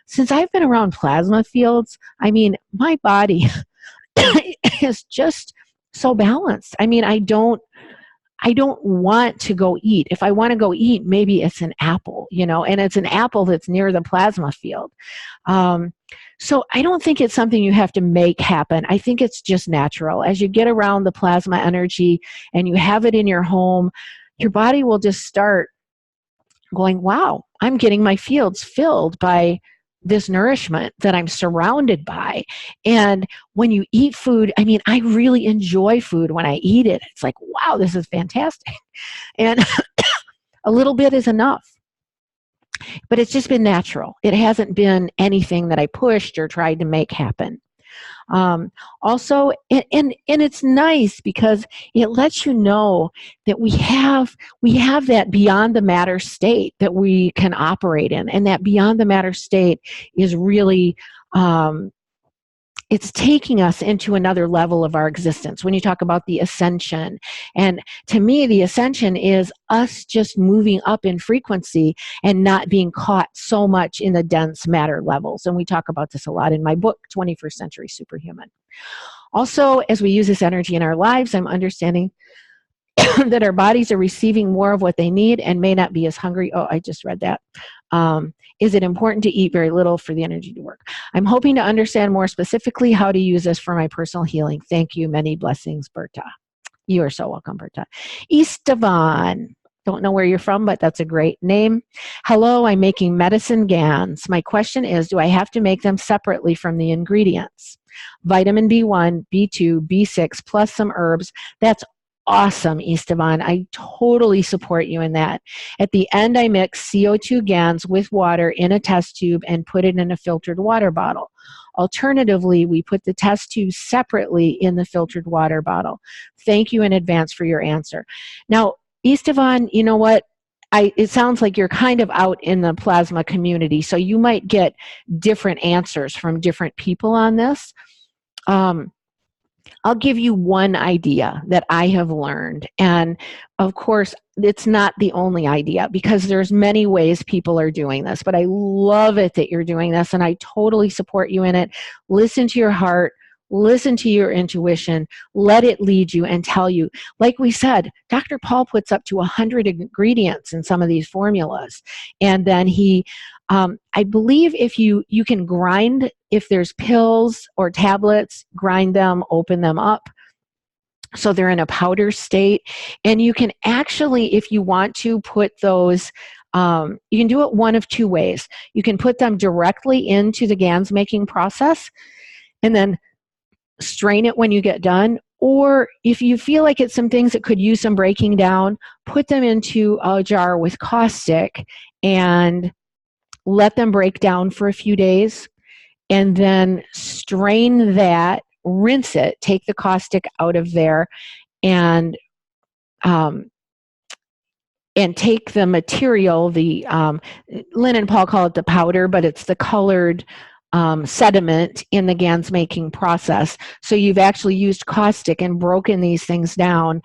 Since I've been around plasma fields, my body is just so balanced. I don't want to go eat. If I want to go eat, maybe it's an apple, and it's an apple that's near the plasma field. So I don't think it's something you have to make happen. I think it's just natural. As you get around the plasma energy and you have it in your home, your body will just start going, wow, I'm getting my fields filled by this nourishment that I'm surrounded by. And when you eat food, I really enjoy food when I eat it. It's like, wow, this is fantastic. And a little bit is enough. But it's just been natural. It hasn't been anything that I pushed or tried to make happen. Also, and it's nice because it lets you know that we have that beyond the matter state that we can operate in, and that beyond the matter state is really it's taking us into another level of our existence. When you talk about the ascension, and to me, the ascension is us just moving up in frequency and not being caught so much in the dense matter levels. And we talk about this a lot in my book, 21st Century Superhuman. Also, as we use this energy in our lives, I'm understanding that our bodies are receiving more of what they need and may not be as hungry. Oh, I just read that. Is it important to eat very little for the energy to work? I'm hoping to understand more specifically how to use this for my personal healing. Thank you. Many blessings, Berta. You are so welcome, Berta. Estevan. Don't know where you're from, but that's a great name. Hello, I'm making medicine Gans. My question is, do I have to make them separately from the ingredients? Vitamin B1, B2, B6, plus some herbs. That's awesome, Esteban. I totally support you in that. At the end, I mix CO2 Gans with water in a test tube and put it in a filtered water bottle. Alternatively, we put the test tube separately in the filtered water bottle. Thank you in advance for your answer. Now, Esteban, you know what? It sounds like you're kind of out in the plasma community, so you might get different answers from different people on this. I'll give you one idea that I have learned. And of course, it's not the only idea because there's many ways people are doing this, but I love it that you're doing this and I totally support you in it. Listen to your heart, listen to your intuition, let it lead you and tell you. Like we said, Dr. Paul puts up to 100 ingredients in some of these formulas. And then he, I believe if you can grind, if there's pills or tablets, grind them, open them up so they're in a powder state. And you can actually, if you want to, put those, you can do it one of two ways. You can put them directly into the Gans making process and then strain it when you get done. Or if you feel like it's some things that could use some breaking down, put them into a jar with caustic and let them break down for a few days, and then strain that, rinse it, take the caustic out of there, and take the material, the Lynn and Paul call it the powder, but it's the colored sediment in the Gans making process. So you've actually used caustic and broken these things down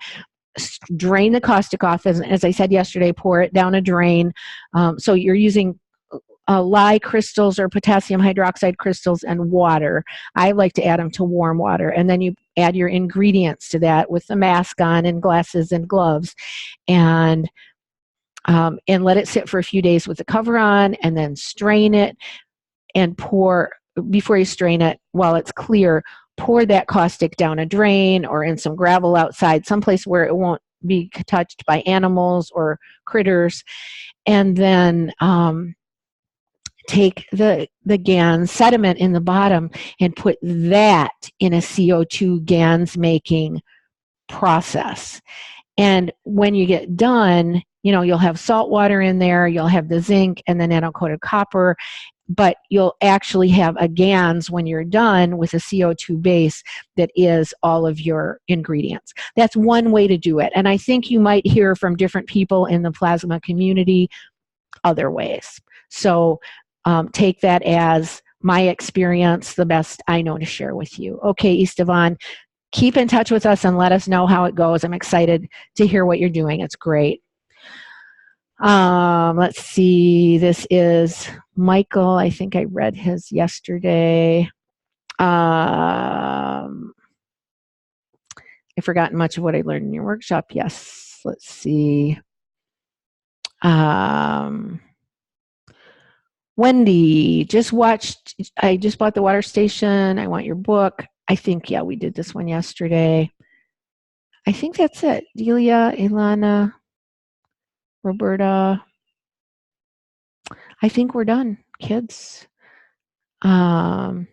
drain the caustic off. As I said yesterday, pour it down a drain. So you're using lye crystals or potassium hydroxide crystals and water. I like to add them to warm water. And then you add your ingredients to that with the mask on and glasses and gloves. And let it sit for a few days with the cover on, and then strain it and pour, before you strain it, while it's clear, pour that caustic down a drain or in some gravel outside, someplace where it won't be touched by animals or critters. And then take the Gans sediment in the bottom and put that in a CO2 Gans making process. And when you get done, you'll have salt water in there, you'll have the zinc and the nano-coated copper, but you'll actually have a Gans when you're done with a CO2 base that is all of your ingredients. That's one way to do it. And I think you might hear from different people in the plasma community other ways. So take that as my experience, the best I know to share with you. Okay, Istvan, keep in touch with us and let us know how it goes. I'm excited to hear what you're doing. It's great. Let's see. This is Michael. I think I read his yesterday. I've forgotten much of what I learned in your workshop. Yes. Let's see. Wendy, I just bought the water station. I want your book. I think, yeah, we did this one yesterday. I think that's it. Delia, Ilana, Roberta. I think we're done, kids. Yep.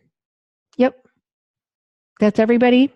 That's everybody.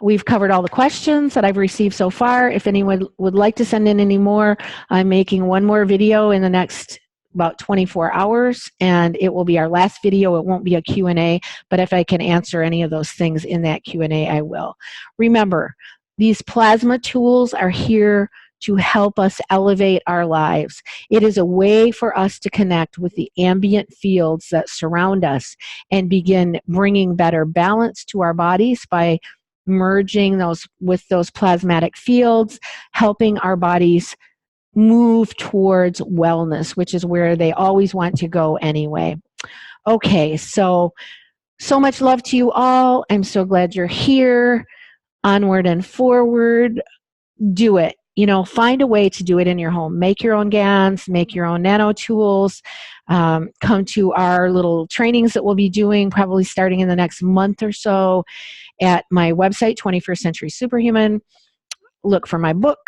We've covered all the questions that I've received so far. If anyone would like to send in any more, I'm making one more video in the next about 24 hours, and it will be our last video. It won't be a Q&A, but if I can answer any of those things in that Q&A, I will. Remember, these plasma tools are here to help us elevate our lives. It is a way for us to connect with the ambient fields that surround us and begin bringing better balance to our bodies by merging those with those plasmatic fields, helping our bodies move towards wellness, which is where they always want to go anyway. Okay, so much love to you all. I'm so glad you're here. Onward and forward. Do it. Find a way to do it in your home. Make your own Gans, make your own nano tools. Come to our little trainings that we'll be doing probably starting in the next month or so at my website, 21st Century Superhuman. Look for my book,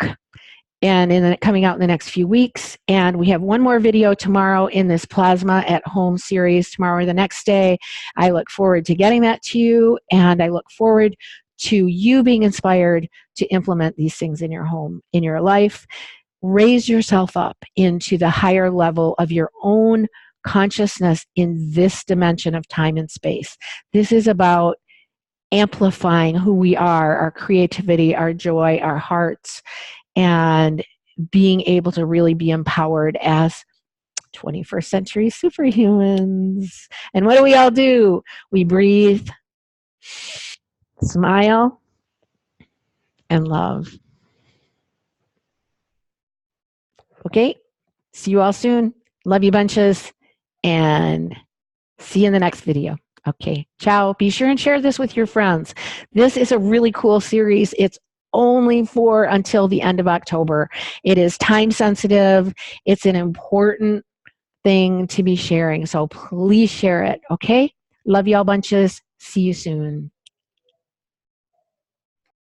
and coming out in the next few weeks. And we have one more video tomorrow in this Plasma at Home series, tomorrow or the next day. I look forward to getting that to you, and I look forward to you being inspired to implement these things in your home, in your life. Raise yourself up into the higher level of your own consciousness in this dimension of time and space. This is about amplifying who we are, our creativity, our joy, our hearts, and being able to really be empowered as 21st century superhumans. And what do we all do? We breathe, smile, and love. Okay? See you all soon. Love you bunches, and see you in the next video. Okay, ciao. Be sure and share this with your friends. This is a really cool series. It's only for until the end of October. It is time sensitive. It's an important thing to be sharing, so please share it, okay? Love y'all bunches. See you soon.